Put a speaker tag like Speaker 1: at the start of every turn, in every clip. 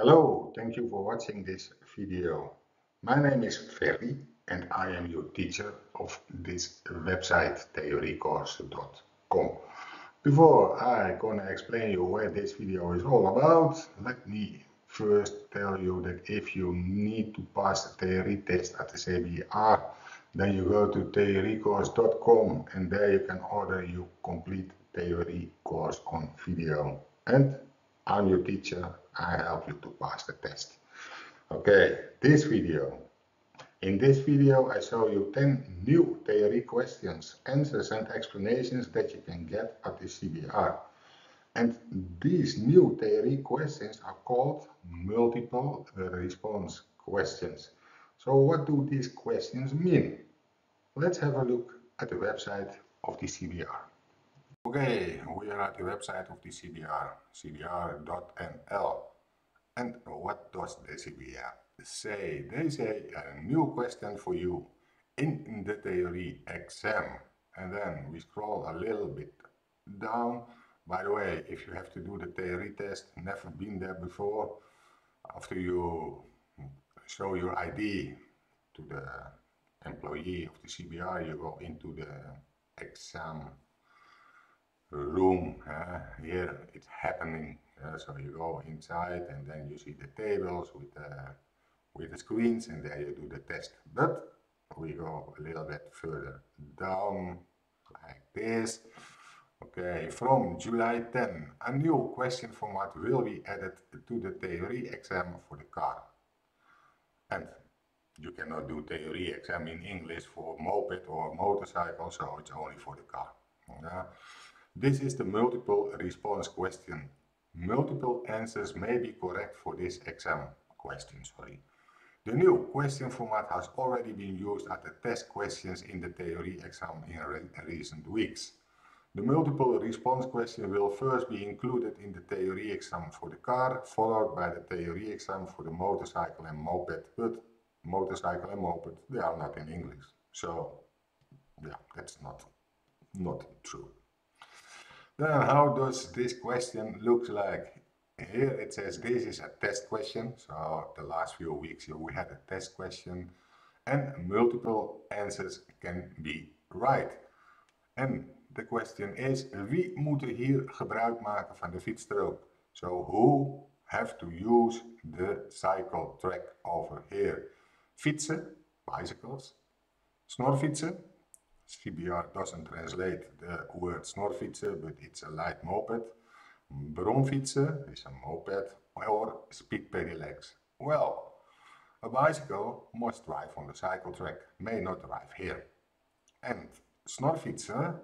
Speaker 1: Hello, thank you for watching this video. My name is Ferry and I am your teacher of this website theorieexamen.nl. Before I gonna explain you what this video is all about, let me first tell you that if you need to pass the theory test at the CBR, then you go to theoriecourse.com and there you can order your complete theory course on video. And I'm your teacher, I help you to pass the test. Okay, this video. In this video I show you 10 new theory questions, answers and explanations that you can get at the CBR. And these new theory questions are called multiple response questions. So what do these questions mean? Let's have a look at the website of the CBR. Okay, we are at the website of the CBR, cbr.nl. And what does the CBR say? They say a new question for you in the theory exam. And then we scroll a little bit down. By the way, if you have to do the theory test, never been there before, after you show your ID to the employee of the CBR, you go into the exam room. Here it's happening. So you go inside and then you see the tables with the screens, and there you do the test. But we go a little bit further down like this. Okay, from July 10, a new question format will be added to the theory exam for the car. And you cannot do theory exam in English for moped or motorcycle, so it's only for the car. This is the multiple response question. Multiple answers may be correct for this exam question. The new question format has already been used at the test questions in the theory exam in recent weeks. The multiple response question will first be included in the theory exam for the car, followed by the theory exam for the motorcycle and moped. But motorcycle and moped, they are not in English. So, yeah, that's not true. Then how does this question look like? Here it says this is a test question. So the last few weeks we had a test question and multiple answers can be right. En de question is, wie moet hier gebruik maken van de fietsstrook? So who have to use the cycle track over here? Fietsen, bicycles. Snorfietsen. CBR doesn't translate the word snorfietsen, but it's a light moped. Bromfietsen is a moped, or speed pedelecs. Well, a bicycle must drive on the cycle track, may not drive here. And snorfietsen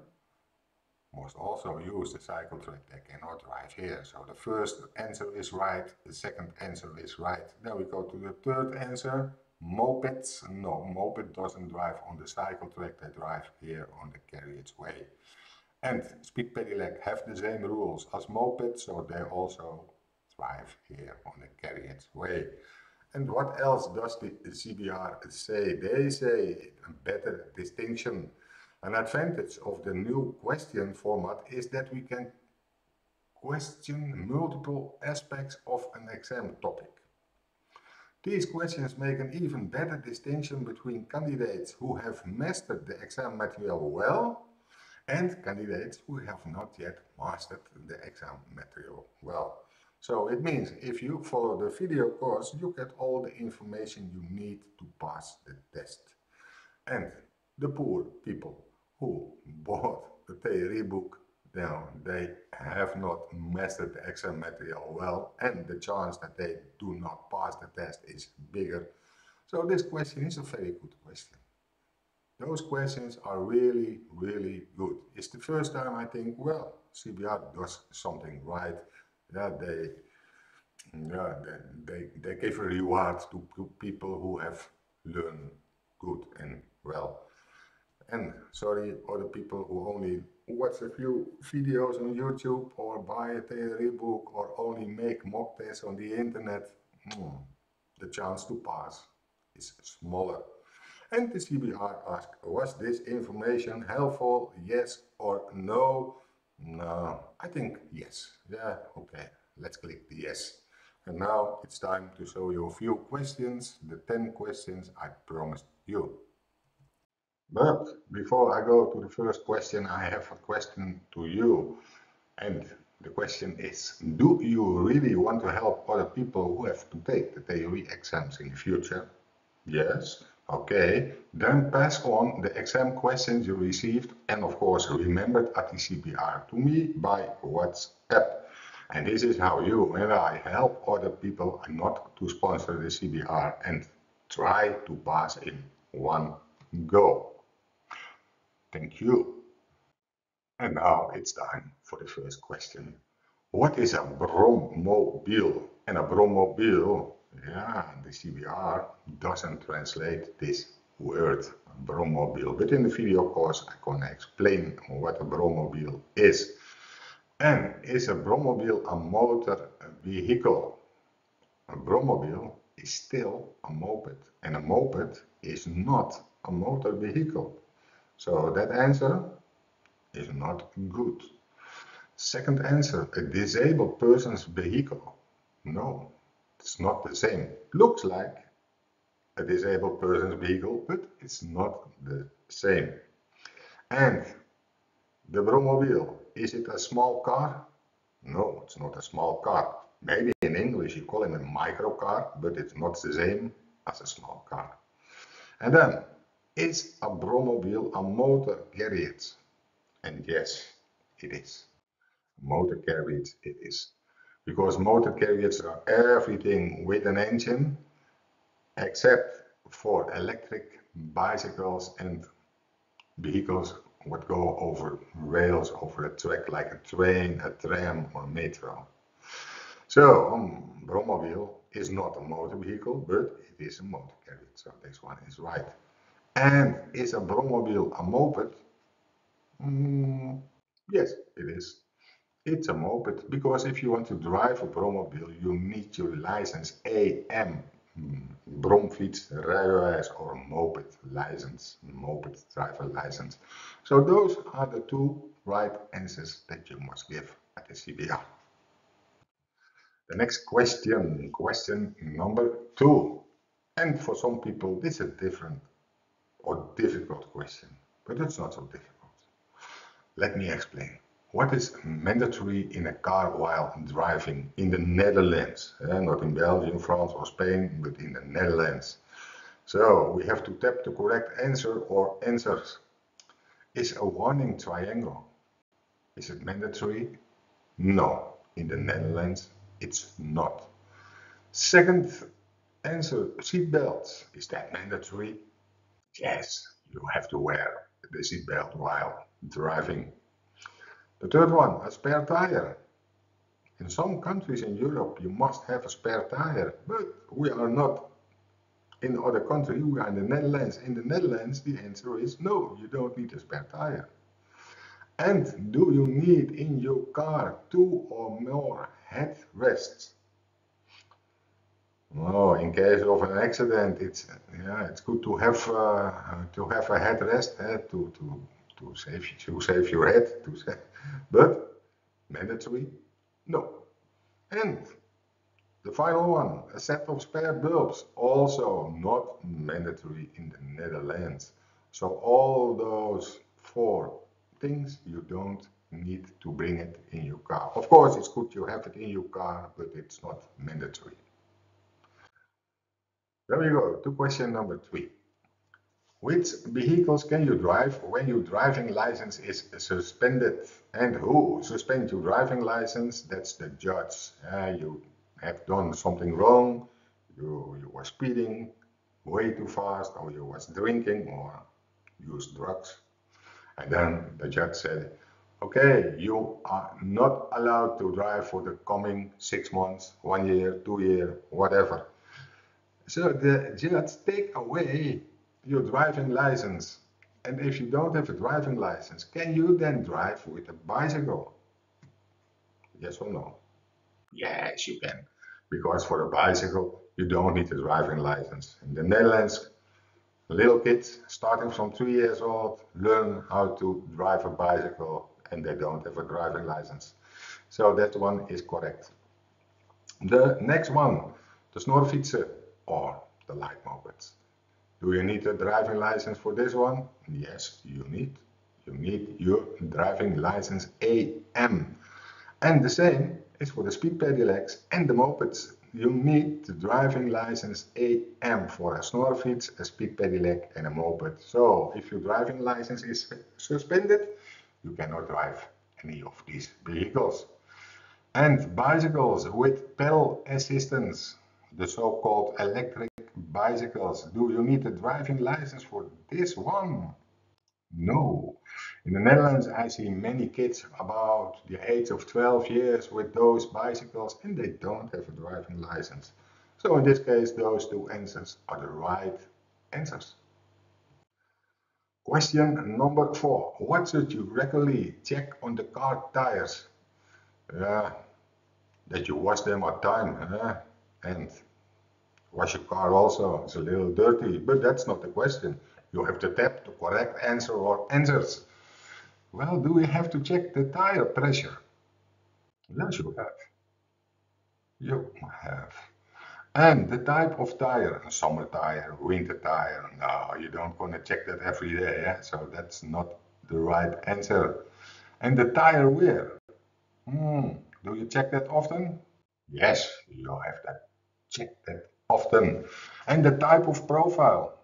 Speaker 1: must also use the cycle track, they cannot drive here. So the first answer is right, the second answer is right. Then we go to the third answer. Mopeds, no, moped doesn't drive on the cycle track, they drive here on the carriageway. And speed pedelec have the same rules as moped, so they also drive here on the carriageway. And what else does the CBR say? They say a better distinction. An advantage of the new question format is that we can question multiple aspects of an exam topic. These questions make an even better distinction between candidates who have mastered the exam material well and candidates who have not yet mastered the exam material well. So it means if you follow the video course, you get all the information you need to pass the test. And the poor people who bought the theory book, now they have not mastered the exam material well, and the chance that they do not pass the test is bigger. So this question is a very good question. Those questions are really, really good. It's the first time I think, well, CBR does something right. Yeah, they give a reward to people who have learned good and well. And sorry, other people who only watch a few videos on YouTube or buy a theory book or only make mock tests on the internet, the chance to pass is smaller. And the CBR asked, was this information helpful, yes or no? No, I think yes. Yeah, okay, let's click the yes. And now it's time to show you a few questions, the 10 questions I promised you. But before I go to the first question, I have a question to you. And the question is, do you really want to help other people who have to take the theory exams in the future? Yes. Okay. Then pass on the exam questions you received and of course remembered at the CBR to me by WhatsApp. And this is how you and I help other people not to sponsor the CBR and try to pass in one go. Thank you. And now it's time for the first question. What is a bromobile? And a bromobile, yeah, the CBR doesn't translate this word bromobile, but in the video course I can explain what a bromobile is. And is a bromobile a motor vehicle? A bromobile is still a moped, and a moped is not a motor vehicle. So that answer is not good. Second answer, a disabled person's vehicle. No, it's not the same. Looks like a disabled person's vehicle, but it's not the same. And the bromobile, is it a small car? No, it's not a small car. Maybe in English you call it a microcar, but it's not the same as a small car. And then, is a bromobile a motor carriage? And yes, it is. Motor carriage it is. Because motor carriages are everything with an engine except for electric bicycles and vehicles what go over rails, over a track like a train, a tram or metro. So bromobile is not a motor vehicle, but it is a motor carriage, so this one is right. And is a bromobile a moped? Yes, it is. It's a moped, because if you want to drive a bromobile, you need your license AM, bromfiets, rijbewijs, or moped license, moped driver license. So those are the two right answers that you must give at the CBR. The next question number 2. And for some people, this is a different or difficult question, but it's not so difficult. Let me explain. What is mandatory in a car while driving in the Netherlands? Not in Belgium, France or Spain, but in the Netherlands. So we have to tap the correct answer or answers. Is a warning triangle, is it mandatory? No, in the Netherlands it's not. Second answer, seat belts, is that mandatory? Yes, you have to wear the seat belt while driving. The third one, a spare tire. In some countries in Europe, you must have a spare tire, but we are not in other countries, we are in the Netherlands. In the Netherlands, the answer is no, you don't need a spare tire. And do you need in your car 2 or more headrests? Oh, in case of an accident, it's good to have a headrest to save your head. But mandatory? No. And the final one, a set of spare bulbs, also not mandatory in the Netherlands. So all those 4 things you don't need to bring it in your car. Of course, it's good you have it in your car, but it's not mandatory. There we go, to question number 3. Which vehicles can you drive when your driving license is suspended? And who suspends your driving license? That's the judge. You have done something wrong, you were speeding way too fast, or you was drinking or used drugs. And then the judge said, okay, you are not allowed to drive for the coming 6 months, 1 year, 2 years, whatever. So the judge take away your driving license. And if you don't have a driving license, can you then drive with a bicycle? Yes or no? Yes, you can. Because for a bicycle, you don't need a driving license. In the Netherlands, little kids starting from 3 years old learn how to drive a bicycle and they don't have a driving license. So that one is correct. The next one, the snorfietsen or the light mopeds. Do you need a driving license for this one? Yes, you need. You need your driving license AM. And the same is for the speed pedelecs and the mopeds. You need the driving license AM for a snorfiets, a speed pedelec and a moped. So if your driving license is suspended, you cannot drive any of these vehicles. And bicycles with pedal assistance, the so-called electric bicycles. Do you need a driving license for this one? No. In the Netherlands, I see many kids about the age of 12 years with those bicycles and they don't have a driving license. So in this case, those two answers are the right answers. Question number 4. What should you regularly check on the car tires? That you wash them at time and wash your car also. It's a little dirty, but that's not the question. You have to tap the correct answer or answers. Well, do we have to check the tire pressure? Yes, you have. You have. And the type of tire, a summer tire, winter tire, no, you don't want to check that every day, so that's not the right answer. And the tire wear, do you check that often? Yes, you have to check that often. And the type of profile,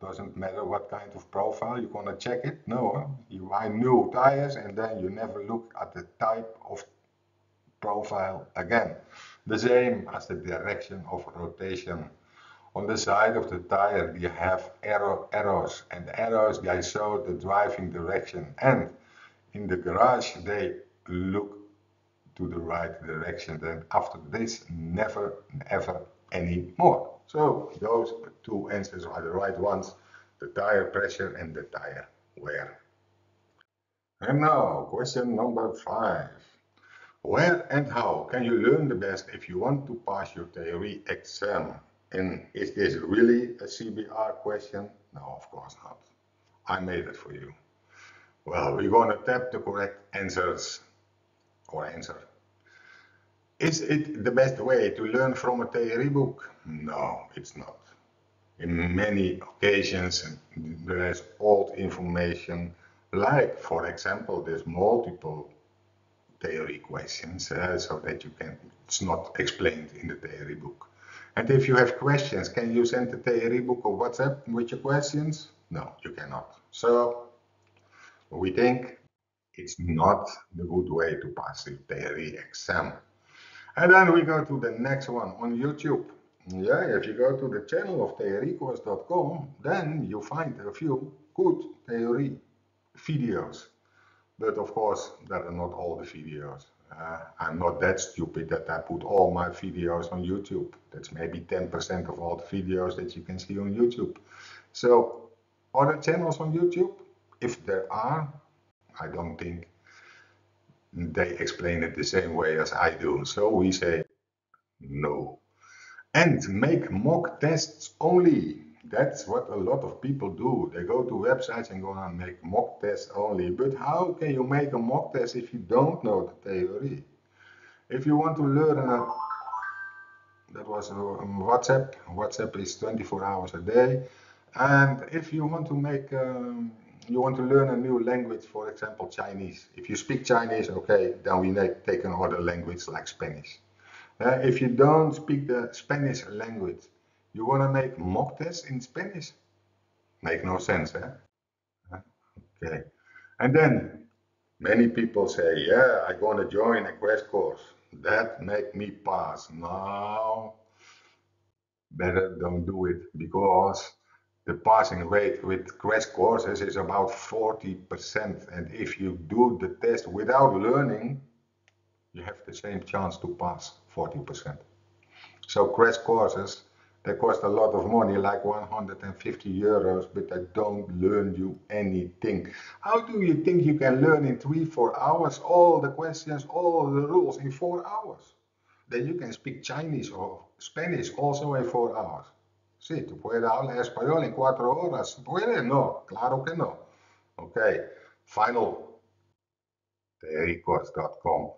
Speaker 1: doesn't matter what kind of profile, you're gonna check it. No, you buy new tires and then you never look at the type of profile again. The same as the direction of rotation. On the side of the tire you have arrows, and the arrows they show the driving direction, and in the garage they look to the right direction. Then after this, never ever anymore. So those two answers are the right ones, the tire pressure and the tire wear. And now question number 5. Where and how can you learn the best if you want to pass your theory exam? And is this really a CBR question? No, of course not. I made it for you. Well, we're going to tap the correct answers or answer. Is it the best way to learn from a theory book? No, it's not. In many occasions, there is old information, like, for example, there's multiple theory questions, so that you can, it's not explained in the theory book. And if you have questions, can you send the theory book or WhatsApp with your questions? No, you cannot. So we think it's not the good way to pass the theory exam. And then we go to the next one on YouTube. Yeah, if you go to the channel of theoriecourse.com, then you find a few good theory videos. But of course, that are not all the videos. I'm not that stupid that I put all my videos on YouTube. That's maybe 10% of all the videos that you can see on YouTube. So, other channels on YouTube, if there are, I don't think they explain it the same way as I do. So we say no. And make mock tests only. That's what a lot of people do. They go to websites and go and make mock tests only. But how can you make a mock test if you don't know the theory? If you want to learn, that was WhatsApp. WhatsApp is 24 hours a day. And if you want to make, you want to learn a new language, for example, Chinese. If you speak Chinese, okay, then we take another language like Spanish. If you don't speak the Spanish language, you want to make mock tests in Spanish? Make no sense, eh? Okay. And then many people say, yeah, I'm going to join a crash course. That make me pass. No, better don't do it, because the passing rate with crash courses is about 40%. And if you do the test without learning, you have the same chance to pass 40%. So crash courses, they cost a lot of money, like 150 euros, but they don't learn you anything. How do you think you can learn in 3-4 hours all the questions, all the rules in 4 hours? Then you can speak Chinese or Spanish also in 4 hours. Sí, tú puedes hablar español en 4 horas. ¿Puede? No, claro que no. Okay, final, theoriecourse.com.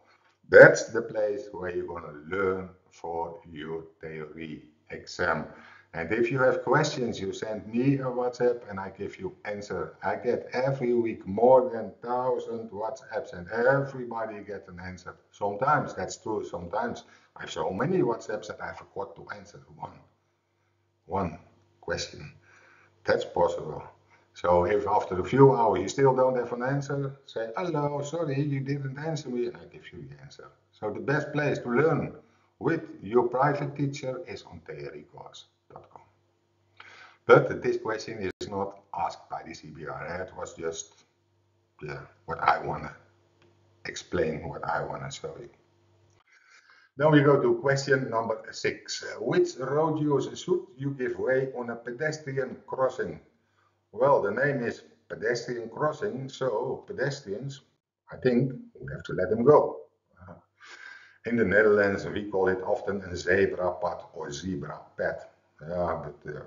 Speaker 1: That's the place where you're going to learn for your theory exam. And if you have questions, you send me a WhatsApp and I give you answer. I get every week more than 1,000 WhatsApps and everybody gets an answer. Sometimes that's true. Sometimes I have so many WhatsApps that I forgot to answer one question. That's possible. So if after a few hours you still don't have an answer, say, hello, sorry, you didn't answer me, and I give you the answer. So the best place to learn with your private teacher is on theoriecourse.com. But this question is not asked by the CBR. It was just what I want to explain, what I want to show you. Then we go to question number 6. Which road user should you give way on a pedestrian crossing? Well, the name is pedestrian crossing, so pedestrians, I think, we have to let them go. In the Netherlands, we call it often a zebra pad or zebra pad. But the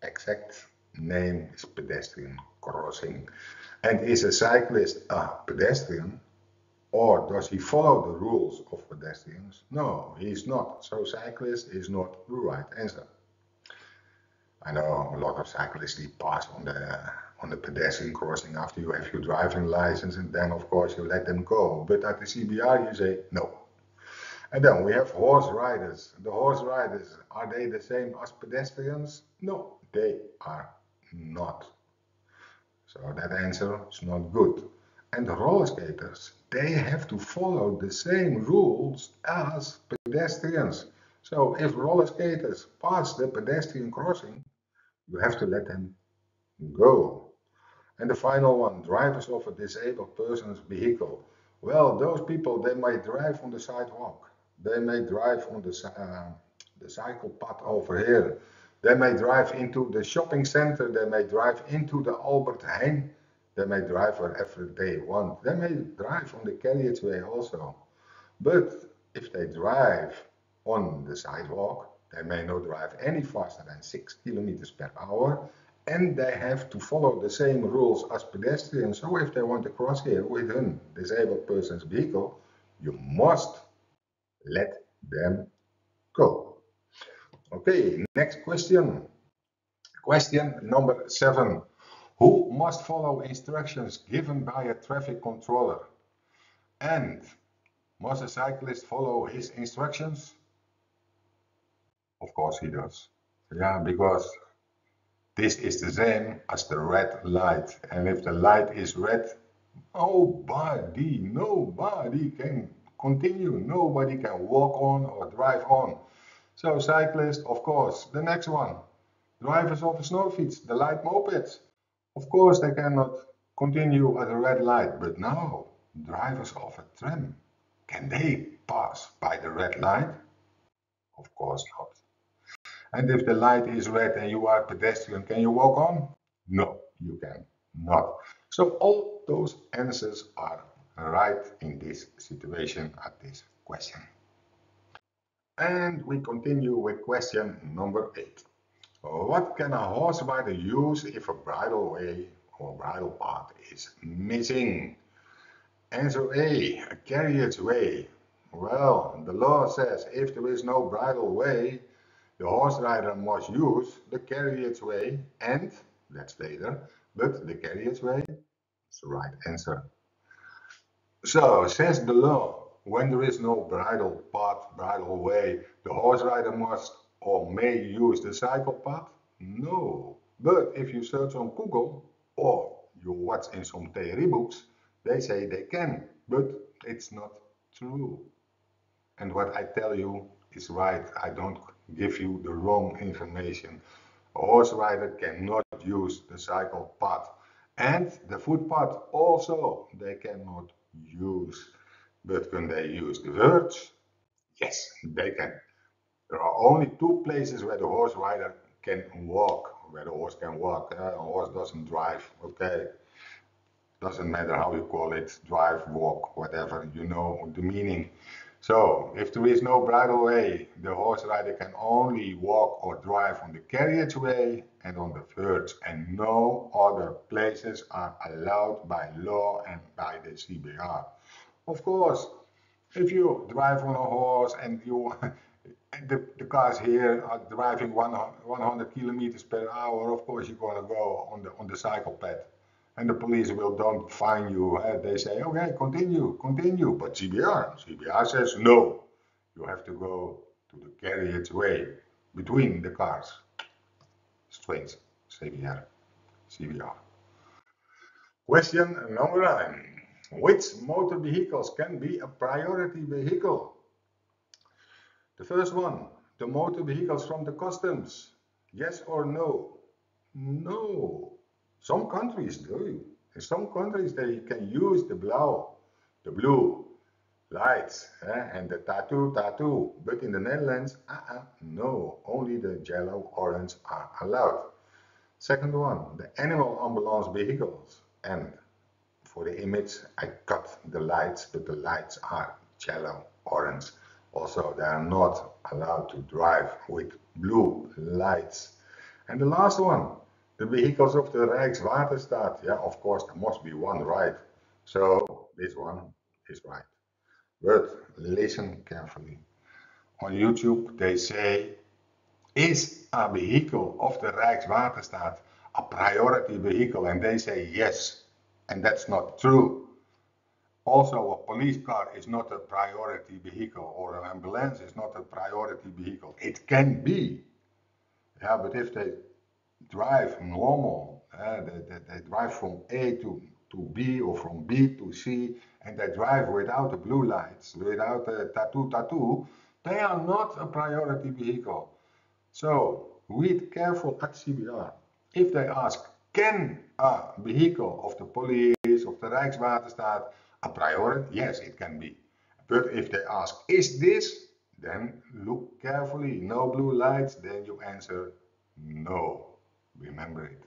Speaker 1: exact name is pedestrian crossing. And is a cyclist a pedestrian? Or does he follow the rules of pedestrians? No, he's not. So cyclist is not the right answer. I know a lot of cyclists they pass on the pedestrian crossing after you have your driving license, and then of course you let them go. But at the CBR you say no. And then we have horse riders. The horse riders, are they the same as pedestrians? No, they are not. So that answer is not good. And the roller skaters, they have to follow the same rules as pedestrians. So if roller skaters pass the pedestrian crossing, you have to let them go. And the final one, drivers of a disabled person's vehicle. Well, those people, they may drive on the sidewalk. They may drive on the cycle path over here. They may drive into the shopping center. They may drive into the Albert Heijn. They may drive wherever they want. They may drive on the carriageway also. But if they drive on the sidewalk, they may not drive any faster than 6 kilometers per hour, and they have to follow the same rules as pedestrians. So if they want to cross here with a disabled person's vehicle, you must let them go. Okay, next question. Question number 7. Who must follow instructions given by a traffic controller? And must a cyclist follow his instructions? Of course he does. Yeah, because this is the same as the red light. And if the light is red, nobody can continue. Nobody can walk on or drive on. So cyclists, of course. The next one, drivers of a snowfiets, the light mopeds. Of course they cannot continue at a red light. But now, drivers of a tram, can they pass by the red light? Of course not. And if the light is red and you are a pedestrian, can you walk on? No, you can not. So all those answers are right in this situation at this question. And we continue with question number 8. What can a horse rider use if a bridle way or bridle path is missing? Answer A, a carriage way. Well, the law says if there is no bridle way, the horse rider must use the carriageway and, that's later, but the carriageway is the right answer. So, says the law, when there is no bridle path, bridle way, the horse rider must or may use the cycle path? No. But if you search on Google or you watch in some theory books, they say they can, but it's not true. And what I tell you is right. I don't give you the wrong information. A horse rider cannot use the cycle path. And the footpath also they cannot use. But can they use the verge? Yes, they can. There are only 2 places where the horse rider can walk, where the horse can walk. A horse doesn't drive, okay? Doesn't matter how you call it, drive, walk, whatever, you know the meaning. So, if there is no bridle way, the horse rider can only walk or drive on the carriageway and on the verge, and no other places are allowed by law and by the CBR. Of course, if you drive on a horse and And the cars here are driving 100 kilometers per hour. Of course, you're gonna go on the cycle path, and the police will don't fine you. They say, okay, continue. But CBR says no. You have to go to the carriageway between the cars. Strange, CBR. Question number 9. Which motor vehicles can be a priority vehicle? The first one, the motor vehicles from the customs. Yes or no? No. Some countries do. In some countries they can use the blue lights and the tattoo. But in the Netherlands, no. Only the yellow, orange are allowed. Second one, the animal ambulance vehicles. And for the image, I cut the lights, but the lights are yellow, orange. Also, they are not allowed to drive with blue lights. And the last one, the vehicles of the Rijkswaterstaat. Yeah, of course, there must be one right. So this one is right. But listen carefully. On YouTube, they say, is a vehicle of the Rijkswaterstaat a priority vehicle? And they say yes. And that's not true. Also, a police car is not a priority vehicle, or an ambulance is not a priority vehicle. It can be, yeah, but if they drive normal, they drive from A to B or from B to C, and they drive without the blue lights, without the tattoo, they are not a priority vehicle. So read careful at CBR. If they ask, can a vehicle of the police, of the Rijkswaterstaat, a priority? Yes, it can be. But if they ask, is this? Then look carefully. No blue lights, then you answer no. Remember it.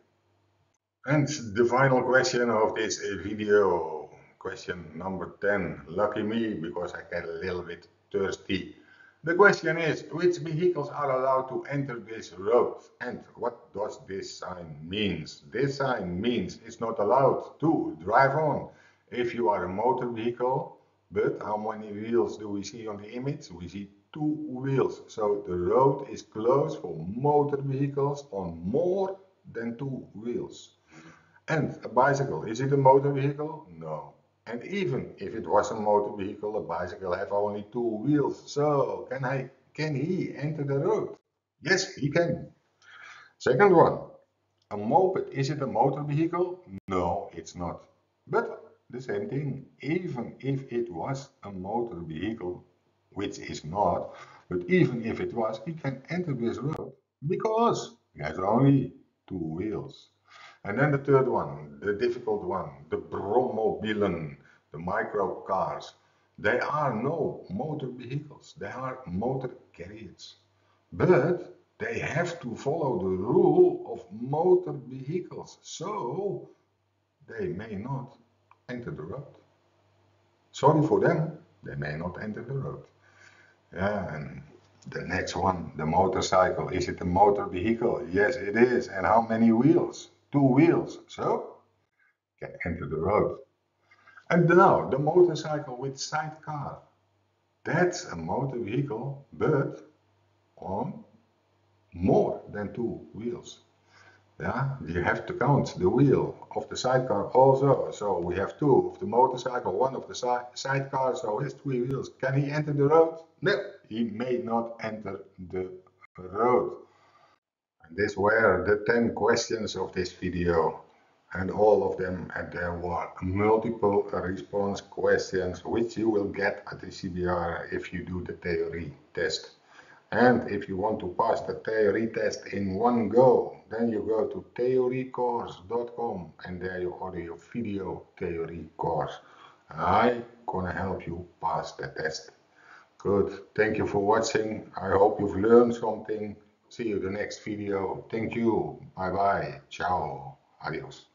Speaker 1: And the final question of this video, question number 10. Lucky me, because I get a little bit thirsty. The question is, which vehicles are allowed to enter this road? And what does this sign mean? This sign means it's not allowed to drive on if you are a motor vehicle. But how many wheels do we see on the image? We see 2 wheels. So the road is closed for motor vehicles on more than 2 wheels. And a bicycle, is it a motor vehicle? No. And even if it was a motor vehicle, a bicycle have only 2 wheels. So can he enter the road? Yes, he can. Second one, a moped, is it a motor vehicle? No, it's not. But the same thing, even if it was a motor vehicle, which is not, but even if it was, he can enter this road because he has only 2 wheels. And then the third one, the difficult one, the bromobilen, the micro cars. They are no motor vehicles, they are motor carriages. But they have to follow the rule of motor vehicles, so they may not enter the road. Sorry for them, they may not enter the road. Yeah, and the next one, the motorcycle. Is it a motor vehicle? Yes, it is. And how many wheels? 2 wheels. So, can enter the road. And now, the motorcycle with sidecar. That's a motor vehicle, but on more than 2 wheels. Yeah, you have to count the wheel of the sidecar also. So we have 2 of the motorcycle, 1 of the sidecar, so he has 3 wheels. Can he enter the road? No, he may not enter the road. And these were the 10 questions of this video. And all of them, and there were multiple response questions, which you will get at the CBR if you do the theory test. And if you want to pass the theory test in one go, then you go to theoriecourse.com and there you order your video theory course. I'm gonna help you pass the test. Good. Thank you for watching. I hope you've learned something. See you in the next video. Thank you. Bye bye. Ciao. Adios.